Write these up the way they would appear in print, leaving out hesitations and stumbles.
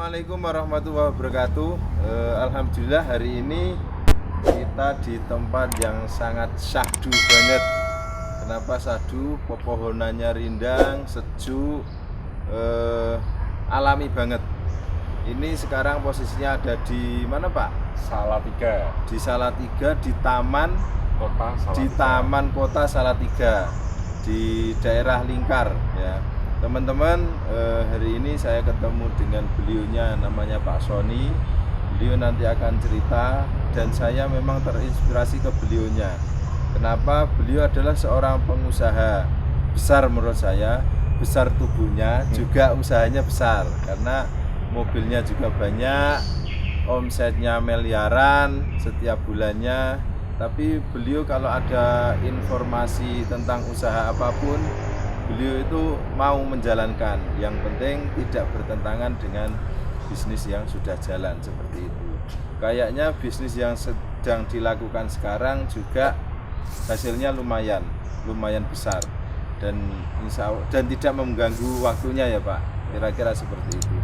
Assalamualaikum warahmatullahi wabarakatuh. Alhamdulillah hari ini kita di tempat yang sangat syahdu banget. Kenapa syahdu? Pepohonannya rindang, sejuk, alami banget. Ini sekarang posisinya ada di mana Pak? Salatiga. Di Salatiga, di Taman Kota Salatiga, di daerah Lingkar ya. Teman-teman, hari ini saya ketemu dengan beliaunya, namanya Pak Sony. Beliau nanti akan cerita dan saya memang terinspirasi ke beliaunya. Kenapa? Beliau adalah seorang pengusaha besar menurut saya, besar tubuhnya, juga usahanya besar karena mobilnya juga banyak, omsetnya miliaran setiap bulannya. Tapi beliau kalau ada informasi tentang usaha apapun, beliau itu mau menjalankan, yang penting tidak bertentangan dengan bisnis yang sudah jalan seperti itu. Kayaknya bisnis yang sedang dilakukan sekarang juga hasilnya lumayan besar dan dan tidak mengganggu waktunya ya Pak, kira-kira seperti itu.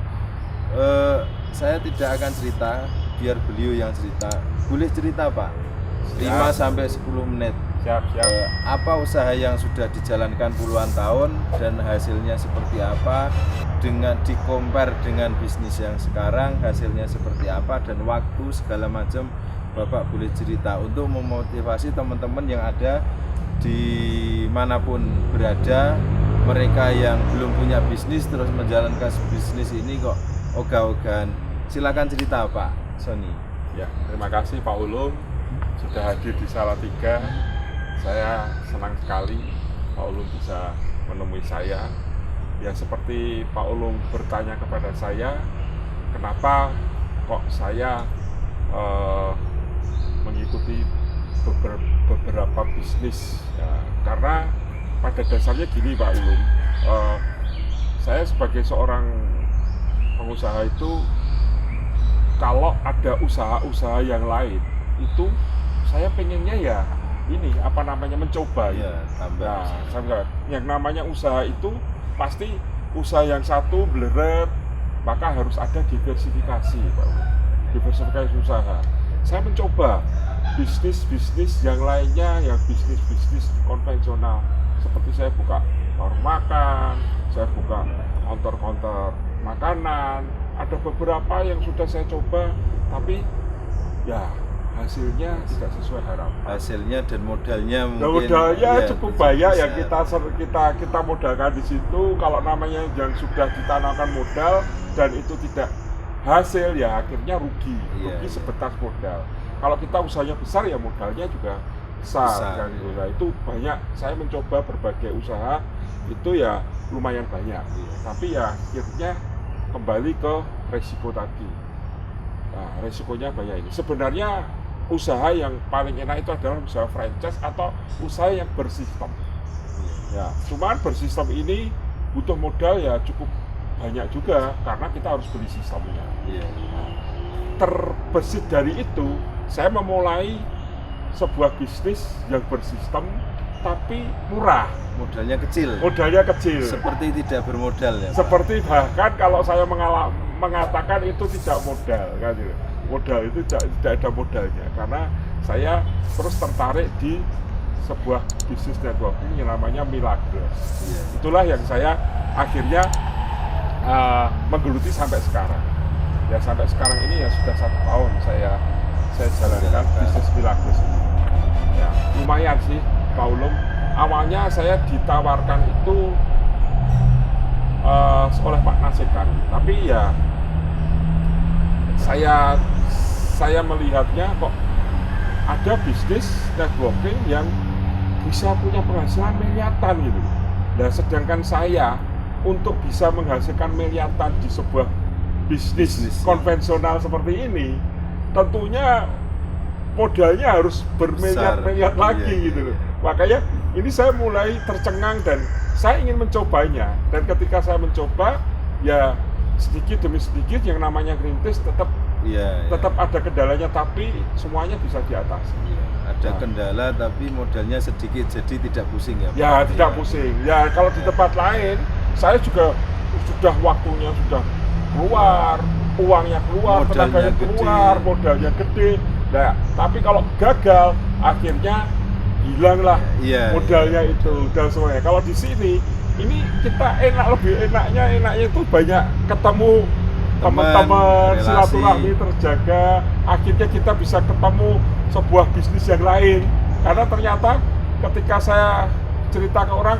Saya tidak akan cerita, biar beliau yang cerita. Boleh cerita Pak? 5-10 menit. Siap. Apa usaha yang sudah dijalankan puluhan tahun dan hasilnya seperti apa, dengan di-compare dengan bisnis yang sekarang hasilnya seperti apa, dan waktu segala macam Bapak boleh cerita untuk memotivasi teman-teman yang ada di manapun berada, mereka yang belum punya bisnis terus menjalankan bisnis ini kok ogah-ogahan. Silakan cerita Pak Sony. Ya, terima kasih Pak Ulum sudah hadir di Salatiga. Saya senang sekali Pak Ulum bisa menemui saya. Ya seperti Pak Ulum bertanya kepada saya, kenapa kok saya mengikuti beberapa bisnis ya, karena pada dasarnya gini Pak Ulum, saya sebagai seorang pengusaha itu, kalau ada usaha-usaha yang lain itu saya pengennya ya ini mencoba ya. Nah, yang namanya usaha itu pasti usaha yang satu bleret, maka harus ada diversifikasi Pak. Diversifikasi usaha. Saya mencoba bisnis yang lainnya, yang bisnis konvensional, seperti saya buka warung makan, saya buka counter makanan. Ada beberapa yang sudah saya coba, tapi ya hasilnya tidak sesuai harapan. Hasilnya dan modalnya mungkin modalnya cukup banyak ya, kita modalkan di situ. Kalau namanya yang sudah ditanamkan modal dan itu tidak hasil, ya akhirnya rugi sebatas modal. Kalau kita usahanya besar ya modalnya juga besar. Kan? Nah, itu banyak. Saya mencoba berbagai usaha itu ya lumayan banyak, tapi ya akhirnya kembali ke resiko tadi. Nah, resikonya banyak ini. Sebenarnya usaha yang paling enak itu adalah usaha franchise atau usaha yang bersistem. Ya, cuman bersistem ini butuh modal ya cukup banyak juga karena kita harus beli sistemnya. Nah, terbesit dari itu, saya memulai sebuah bisnis yang bersistem tapi murah. Modalnya kecil. Seperti tidak bermodal ya. Seperti bahkan kalau saya mengatakan itu tidak modal kan gitu. Modal itu tidak ada modalnya, karena saya terus tertarik di sebuah bisnis networking yang namanya Milagros. Itulah yang saya akhirnya menggeluti sampai sekarang. Ya sampai sekarang ini ya sudah 1 tahun saya jalankan bisnis Milagros ini. Ya lumayan sih Pak Ulum. Awalnya saya ditawarkan itu oleh Pak Nasikan, tapi ya saya melihatnya kok ada bisnis networking yang bisa punya penghasilan miliaran gitu. Nah, sedangkan saya untuk bisa menghasilkan miliaran di sebuah bisnis konvensional seperti ini, tentunya modalnya harus bermiliar-miliar lagi gitu loh. Makanya ini saya mulai tercengang dan saya ingin mencobanya. Dan ketika saya mencoba, ya sedikit demi sedikit yang namanya rintis tetap ada kendalanya, tapi semuanya bisa diatasi. Ada kendala tapi modalnya sedikit, jadi tidak pusing ya Pak? Ya tidak pusing. Ya kalau di tempat lain saya juga sudah waktunya sudah keluar, uangnya keluar, Modalnya tenaganya keluar, gede. modalnya gede. Nah, tapi kalau gagal, akhirnya hilanglah Iya, modalnya itu dan semuanya. Kalau di sini, ini kita lebih enaknya itu banyak ketemu teman-teman, relasi. silaturahmi terjaga. Akhirnya kita bisa ketemu sebuah bisnis yang lain. Karena ternyata ketika saya cerita ke orang,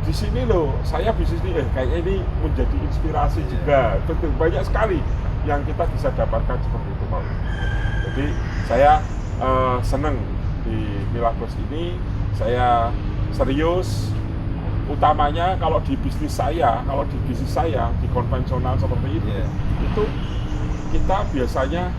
di sini loh, saya bisnis ini, kayaknya ini menjadi inspirasi juga. Tentu banyak sekali yang kita bisa dapatkan seperti itu, Pak. Jadi saya senang di Milagros ini, saya serius. Utamanya kalau di bisnis saya, di konvensional seperti ini, itu kita biasanya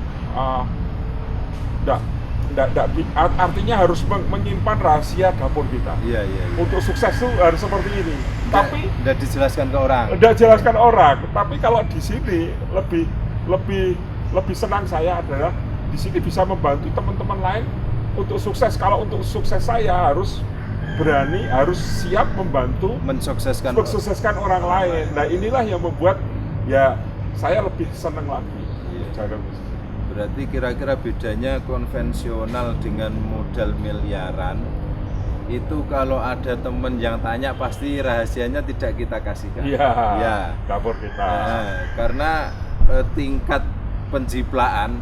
artinya harus menyimpan rahasia dapur kita. Iya. Untuk sukses itu harus seperti ini. Tapi udah dijelaskan ke orang. Udah jelaskan orang. Tapi kalau di sini lebih senang saya adalah di sini bisa membantu teman-teman lain untuk sukses. Kalau untuk sukses saya harus berani, harus siap membantu mensukseskan orang lain. Nah, inilah yang membuat ya saya lebih senang lagi. Iya. Berarti kira-kira bedanya konvensional dengan modal miliaran itu kalau ada temen yang tanya pasti rahasianya tidak kita kasihkan. Iya. Dapur kita. Nah, karena tingkat penjiplaan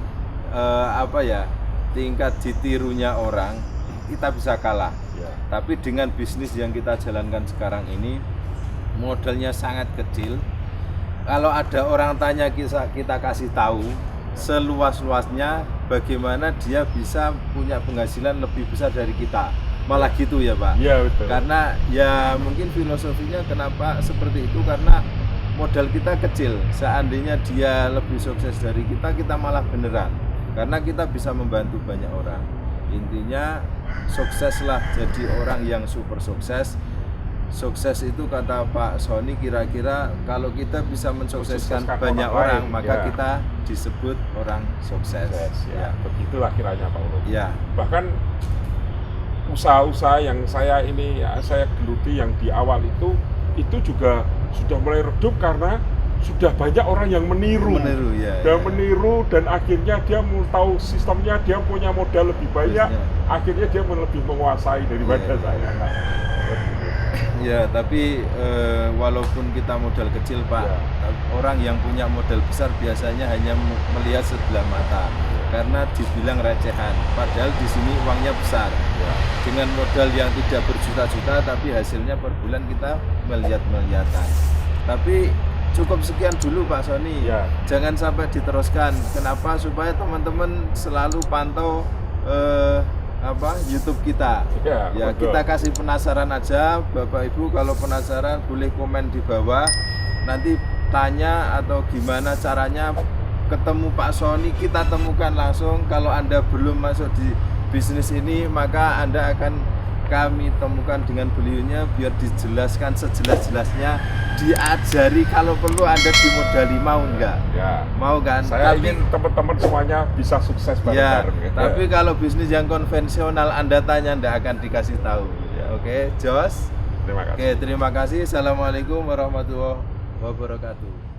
tingkat ditirunya orang kita bisa kalah. Ya. Tapi dengan bisnis yang kita jalankan sekarang ini modalnya sangat kecil. Kalau ada orang tanya kita kasih tahu seluas-luasnya bagaimana dia bisa punya penghasilan lebih besar dari kita. Malah gitu ya, Pak. Iya, betul. Karena ya mungkin filosofinya kenapa seperti itu karena modal kita kecil. Seandainya dia lebih sukses dari kita malah beneran. Karena kita bisa membantu banyak orang. Intinya sukseslah jadi orang yang super sukses. Sukses itu kata Pak Sony kira-kira kalau kita bisa mensukseskan banyak orang maka kita disebut orang sukses. Ya, begitulah kiranya Pak Ulum. Ya. Bahkan usaha-usaha yang saya geluti yang di awal itu juga sudah mulai redup karena sudah banyak orang yang meniru dan akhirnya dia mau tahu sistemnya, dia punya modal lebih banyak, akhirnya dia lebih menguasai daripada saya. Ya, tapi walaupun kita modal kecil, Pak, orang yang punya modal besar biasanya hanya melihat sebelah mata karena dibilang recehan. Padahal di sini uangnya besar. Dengan modal yang tidak berjuta-juta, tapi hasilnya per bulan kita miliar-miliaran. Tapi cukup sekian dulu Pak Sony. Jangan sampai diteruskan. Kenapa? Supaya teman-teman selalu pantau YouTube kita. Ya, kita kasih penasaran aja, Bapak Ibu kalau penasaran boleh komen di bawah. Nanti tanya atau gimana caranya ketemu Pak Sony, kita temukan langsung. Kalau Anda belum masuk di bisnis ini, maka Anda akan kami temukan dengan beliaunya biar dijelaskan sejelas-jelasnya, diajari kalau perlu Anda dimodali, mau enggak? Mau kan? Saya ingin teman-teman semuanya bisa sukses bareng-bareng. Tapi kalau bisnis yang konvensional Anda tanya enggak akan dikasih tahu. Oke, Jos. Terima kasih. Oke, terima kasih. Assalamualaikum warahmatullahi wabarakatuh.